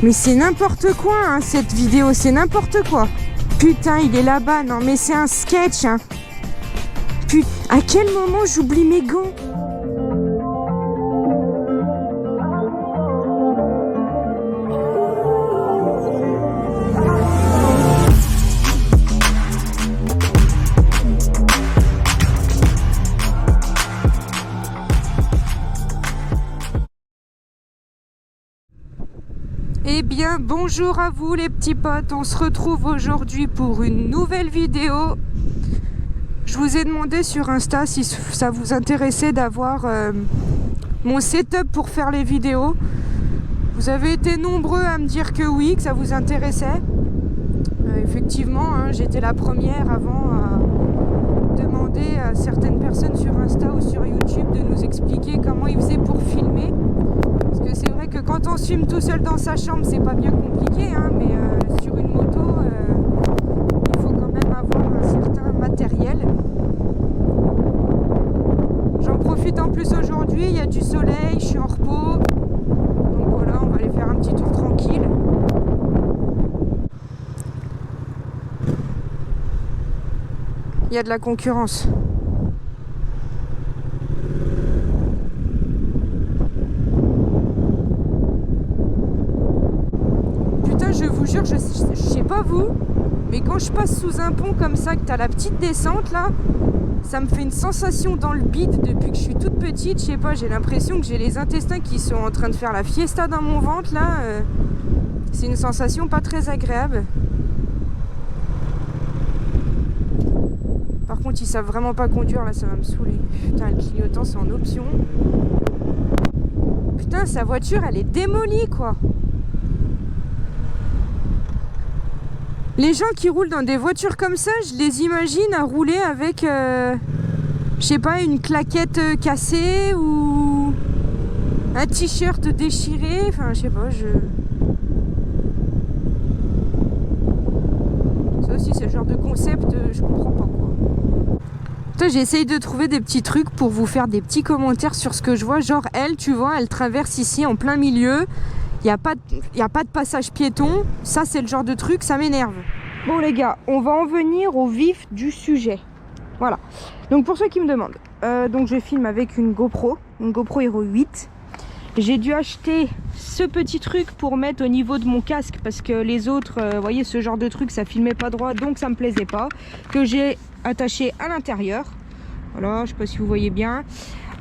Mais c'est n'importe quoi, hein, cette vidéo, c'est n'importe quoi. Putain, il est là-bas, non mais c'est un sketch, hein. Putain, à quel moment j'oublie mes gants? Eh bien, bonjour à vous les petits potes, on se retrouve aujourd'hui pour une nouvelle vidéo. Je vous ai demandé sur Insta si ça vous intéressait d'avoir mon setup pour faire les vidéos. Vous avez été nombreux à me dire que oui, que ça vous intéressait. Effectivement, hein, j'étais la première avant à demander à certaines personnes sur Insta ou sur YouTube de nous expliquer comment ils faisaient pour filmer. Parce que c'est vrai que quand on filme tout seul dans sa chambre, c'est pas bien compliqué, hein, mais sur une moto, il faut quand même avoir un certain matériel. J'en profite en plus aujourd'hui, il y a du soleil, je suis en repos. Donc voilà, on va aller faire un petit tour tranquille. Il y a de la concurrence. Je vous jure, je sais pas vous, mais quand je passe sous un pont comme ça, que t'as la petite descente là, ça me fait une sensation dans le bide depuis que je suis toute petite. Je sais pas, j'ai l'impression que j'ai les intestins qui sont en train de faire la fiesta dans mon ventre là. C'est une sensation pas très agréable. Par contre, ils savent vraiment pas conduire là, ça va me saouler. Putain, le clignotant c'est en option. Putain, sa voiture elle est démolie quoi. Les gens qui roulent dans des voitures comme ça, je les imagine à rouler avec, je sais pas, une claquette cassée ou un t-shirt déchiré. Enfin, je sais pas, Ça aussi, c'est le genre de concept, je comprends pas quoi. Putain, j'essaye de trouver des petits trucs pour vous faire des petits commentaires sur ce que je vois. Genre, elle, tu vois, elle traverse ici en plein milieu. Il n'y a pas de passage piéton. Ça, c'est le genre de truc, ça m'énerve. Bon, les gars, on va en venir au vif du sujet. Voilà. Donc, pour ceux qui me demandent, donc je filme avec une GoPro Hero 8. J'ai dû acheter ce petit truc pour mettre au niveau de mon casque parce que les autres, vous voyez, ce genre de truc, ça filmait pas droit, donc ça me plaisait pas. Que j'ai attaché à l'intérieur. Voilà, je sais pas si vous voyez bien.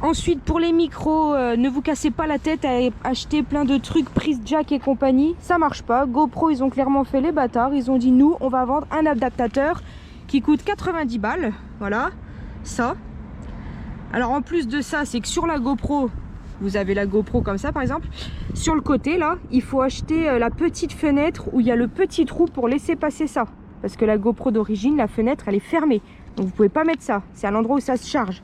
Ensuite, pour les micros, ne vous cassez pas la tête à acheter plein de trucs, prise jack et compagnie. Ça marche pas. GoPro, ils ont clairement fait les bâtards. Ils ont dit, nous, on va vendre un adaptateur qui coûte 90 balles. Voilà, ça. Alors, en plus de ça, c'est que sur la GoPro, vous avez la GoPro comme ça, par exemple. Sur le côté, là, il faut acheter la petite fenêtre où il y a le petit trou pour laisser passer ça. Parce que la GoPro d'origine, la fenêtre, elle est fermée. Donc, vous pouvez pas mettre ça. C'est à l'endroit où ça se charge.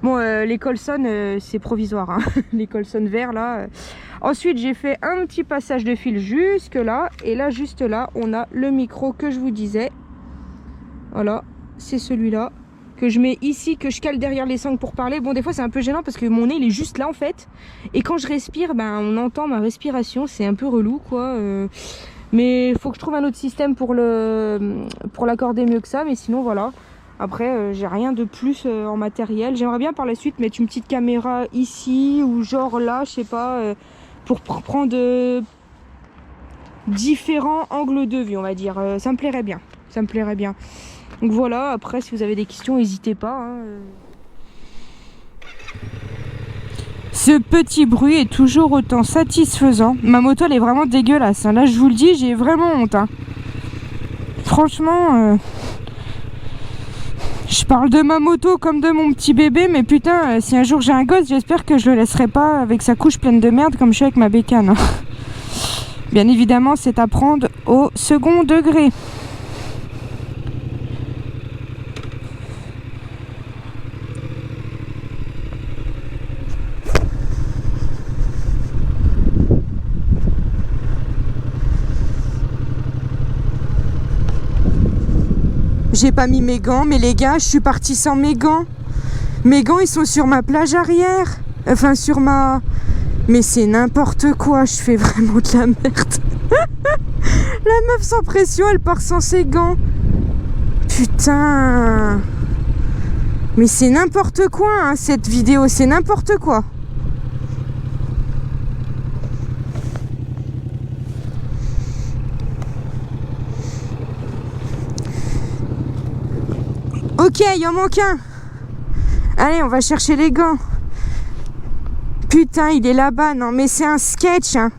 Bon, les Colson, c'est provisoire, hein. Les Colson verts, là. Ensuite, j'ai fait un petit passage de fil jusque là. Et là, juste là, on a le micro que je vous disais. Voilà, c'est celui-là. Que je mets ici, que je cale derrière les sangles pour parler. Bon, des fois, c'est un peu gênant parce que mon nez, il est juste là, en fait. Et quand je respire, ben, on entend ma respiration. C'est un peu relou, quoi. Mais il faut que je trouve un autre système pour l'accorder mieux que ça. Mais sinon, voilà. Après, j'ai rien de plus en matériel. J'aimerais bien par la suite mettre une petite caméra ici ou genre là, je sais pas, pour prendre différents angles de vue, on va dire. Ça me plairait bien. Ça me plairait bien. Donc voilà, après, si vous avez des questions, n'hésitez pas. Hein. Ce petit bruit est toujours autant satisfaisant. Ma moto, elle est vraiment dégueulasse. Hein. Là, je vous le dis, j'ai vraiment honte. Hein. Franchement... Je parle de ma moto comme de mon petit bébé, mais putain, si un jour j'ai un gosse, j'espère que je le laisserai pas avec sa couche pleine de merde comme je suis avec ma bécane. Hein. Bien évidemment, c'est à prendre au second degré. J'ai pas mis mes gants, mais les gars, je suis partie sans mes gants. Mes gants, ils sont sur ma plage arrière. Enfin, sur ma... Mais c'est n'importe quoi, je fais vraiment de la merde. La meuf sans pression, elle part sans ses gants. Putain. Mais c'est n'importe quoi, hein, cette vidéo, c'est n'importe quoi. Ok, il en manque un. Allez, on va chercher les gants. Putain, il est là-bas. Non, mais c'est un sketch, hein.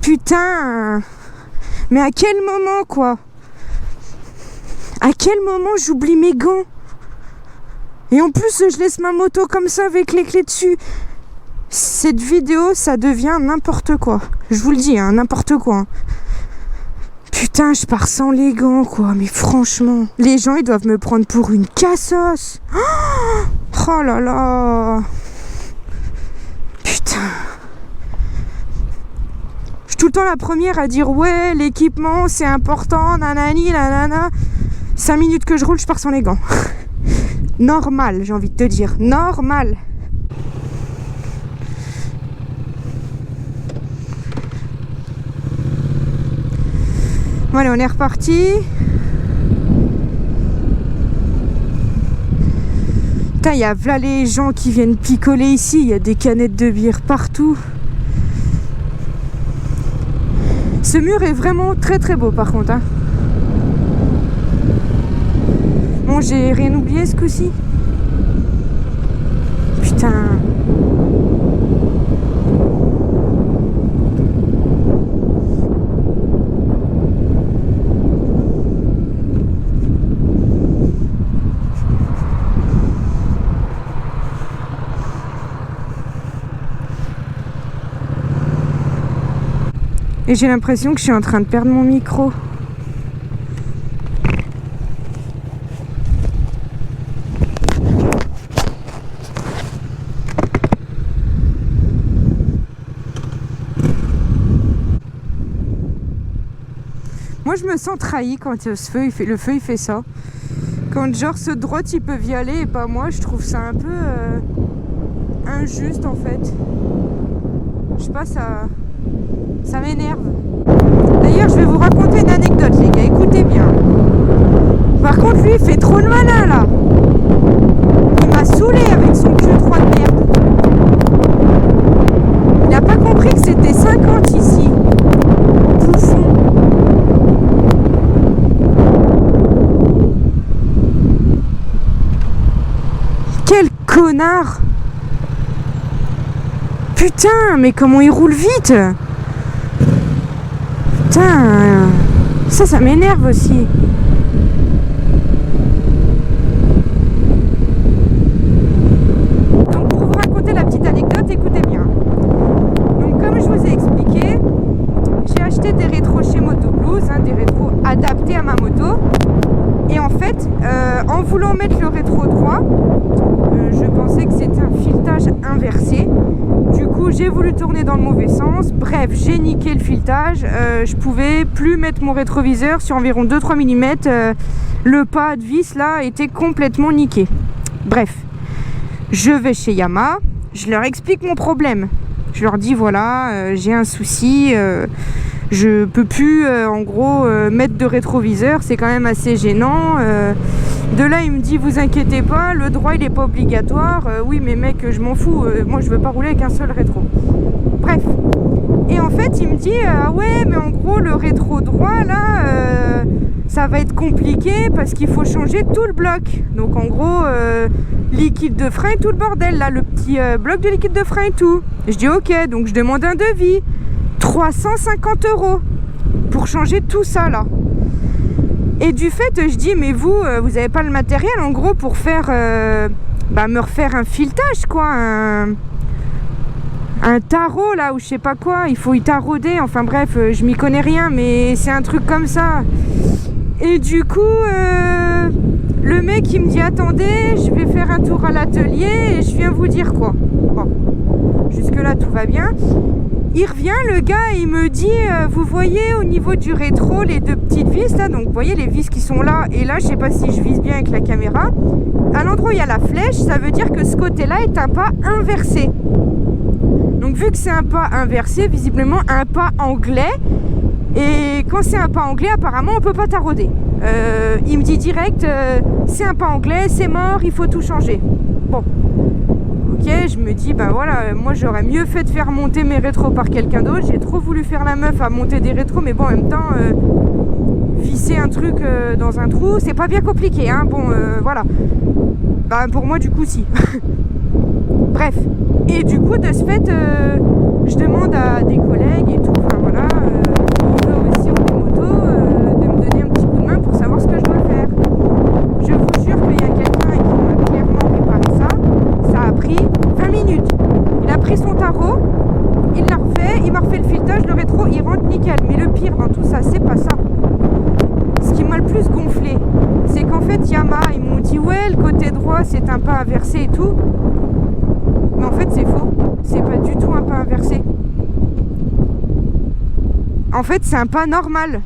Putain. Mais à quel moment, quoi? À quel moment j'oublie mes gants? Et en plus, je laisse ma moto comme ça avec les clés dessus. Cette vidéo, ça devient n'importe quoi. Je vous le dis, hein, n'importe quoi. Putain, je pars sans les gants, quoi. Mais franchement, les gens, ils doivent me prendre pour une cassos. Oh là là. Putain. Je suis tout le temps la première à dire ouais, l'équipement, c'est important, nanani, nanana. 5 minutes que je roule, je pars sans les gants. Normal, j'ai envie de te dire. Normal. Bon, allez, on est reparti. Putain, il y a là les gens qui viennent picoler ici. Il y a des canettes de bière partout. Ce mur est vraiment très très beau par contre, hein. Bon, j'ai rien oublié ce coup-ci. Putain. Et j'ai l'impression que je suis en train de perdre mon micro. Moi je me sens trahi quand le feu il fait ça. Quand genre ce droite il peut y aller et pas moi, je trouve ça un peu injuste en fait. Je sais pas, ça m'énerve. D'ailleurs je vais vous raconter une anecdote les gars, écoutez bien. Par contre lui il fait trop le malin là. Il m'a saoulé avec son Q3 de merde. Il a pas compris que c'était 50 ici. Bouffon. Quel connard! Putain, mais comment il roule vite! Putain, ça m'énerve aussi. Donc pour vous raconter la petite anecdote, écoutez bien. Donc comme je vous ai expliqué, j'ai acheté des rétros chez Moto Blues, hein, des rétros adaptés à ma moto. Et en fait, en voulant mettre le rétro droit, je pensais que c'était un filetage inversé. Du coup, j'ai voulu tourner dans le mauvais sens. Bref, j'ai niqué le filetage. Je pouvais plus mettre mon rétroviseur sur environ 2-3 mm. Le pas de vis là était complètement niqué. Bref, je vais chez Yamaha. Je leur explique mon problème. Je leur dis voilà, j'ai un souci. Je peux plus en gros mettre de rétroviseur, c'est quand même assez gênant. De là il me dit vous inquiétez pas, le droit il est pas obligatoire. Oui mais mec je m'en fous, moi je veux pas rouler avec un seul rétro. Bref. Et en fait il me dit ah ouais mais en gros le rétro droit là ça va être compliqué parce qu'il faut changer tout le bloc. Donc en gros liquide de frein et tout le bordel là, le petit bloc de liquide de frein et tout. Et je dis ok, donc je demande un devis. 350 € pour changer tout ça là. Et du fait je dis mais vous avez pas le matériel en gros pour faire me refaire un filetage quoi, un tarot là ou je sais pas quoi, il faut y tarauder, enfin bref je m'y connais rien mais c'est un truc comme ça. Et du coup le mec il me dit attendez je vais faire un tour à l'atelier et je viens vous dire quoi. Bon, jusque là tout va bien. Il revient le gars et il me dit vous voyez au niveau du rétro les deux petites vis là, donc vous voyez les vis qui sont là et là, je sais pas si je vise bien avec la caméra, à l'endroit où il y a la flèche, ça veut dire que ce côté là est un pas inversé. Donc vu que c'est un pas inversé, visiblement un pas anglais, et quand c'est un pas anglais, apparemment on peut pas tarauder. Il me dit direct, c'est un pas anglais, c'est mort, il faut tout changer. Bon, ok, je me dis, ben voilà, moi j'aurais mieux fait de faire monter mes rétros par quelqu'un d'autre. J'ai trop voulu faire la meuf à monter des rétros, mais bon, en même temps, visser un truc dans un trou, c'est pas bien compliqué, hein. Bon, voilà. Ben pour moi, du coup, si. Bref. Et du coup, de ce fait, je demande à des collègues et tout, enfin voilà, eux aussi ont des motos, de me donner un petit coup de main pour savoir ce que je dois faire. Je vous jure qu'il y a quelqu'un qui m'a clairement préparé ça. Ça a pris 20 minutes. Il a pris son tarot, il l'a refait, il m'a refait le filetage, le rétro, il rentre nickel. Mais le pire dans tout ça, c'est pas ça. Ce qui m'a le plus gonflé, c'est qu'en fait, Yamaha, ils m'ont dit, ouais, le côté droit, c'est un pas inversé et tout. Mais en fait, c'est faux. C'est pas du tout un pas inversé. En fait, c'est un pas normal.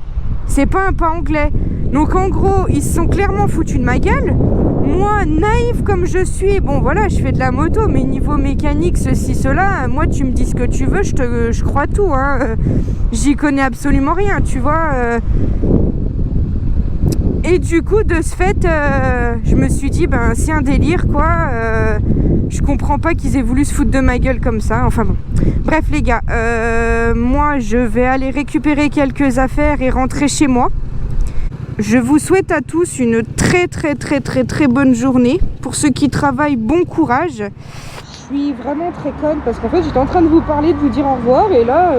C'est pas un pas anglais. Donc, en gros, ils se sont clairement foutus de ma gueule. Moi, naïve comme je suis, bon, voilà, je fais de la moto, mais niveau mécanique, ceci, cela, moi, tu me dis ce que tu veux, je crois tout, hein. J'y connais absolument rien, tu vois. Et du coup, de ce fait, je me suis dit, ben, c'est un délire, quoi. Je comprends pas qu'ils aient voulu se foutre de ma gueule comme ça. Enfin bon. Bref, les gars, moi, je vais aller récupérer quelques affaires et rentrer chez moi. Je vous souhaite à tous une très bonne journée. Pour ceux qui travaillent, bon courage. Je suis vraiment très conne parce qu'en fait, j'étais en train de vous parler, de vous dire au revoir. Et là,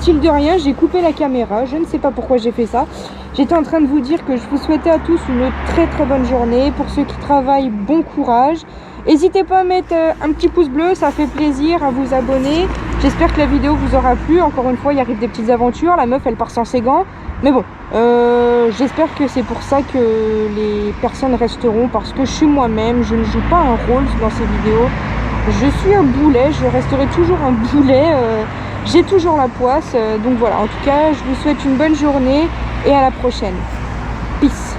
style de rien, j'ai coupé la caméra. Je ne sais pas pourquoi j'ai fait ça. J'étais en train de vous dire que je vous souhaitais à tous une très bonne journée. Pour ceux qui travaillent, bon courage. N'hésitez pas à mettre un petit pouce bleu, ça fait plaisir, à vous abonner. J'espère que la vidéo vous aura plu. Encore une fois, il arrive des petites aventures. La meuf, elle part sans ses gants. Mais bon, j'espère que c'est pour ça que les personnes resteront. Parce que je suis moi-même, je ne joue pas un rôle dans ces vidéos. Je suis un boulet, je resterai toujours un boulet. J'ai toujours la poisse. Donc voilà, en tout cas, je vous souhaite une bonne journée et à la prochaine. Peace.